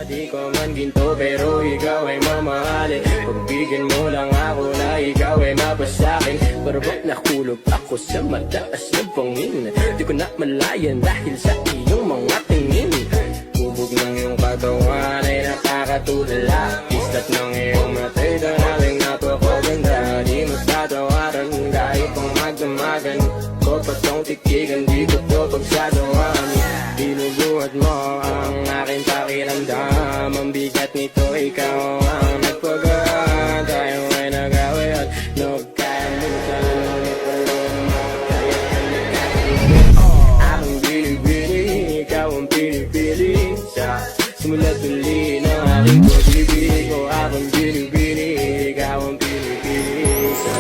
Di ko man ginto pero ikaw ay mamahalin. Pagbigyan mo lang ako na ikaw ay mapasakin. Parang nakulog ako sa mataas na bangin. Di ko na malayan dahil sa iyong mga tingin. Bubog ng iyong katawan ay nakakatulala. Islat ng iyong matay na naling napakaganda. Di matatawaran kahit pang magdamagan ko pa tong tikigan, di ko to pagsasawaan. Binubuhat mo ang aking pakiramdam. Ang bigat nito, ikaw ang nagpagaan. Tayo ay nag-away at nagkalimutan. Akong binibili, ikaw ang pinipili. Sa simula't uli ng aking pag-ibig ko. Akong binibili, ikaw ang pinipili. Sa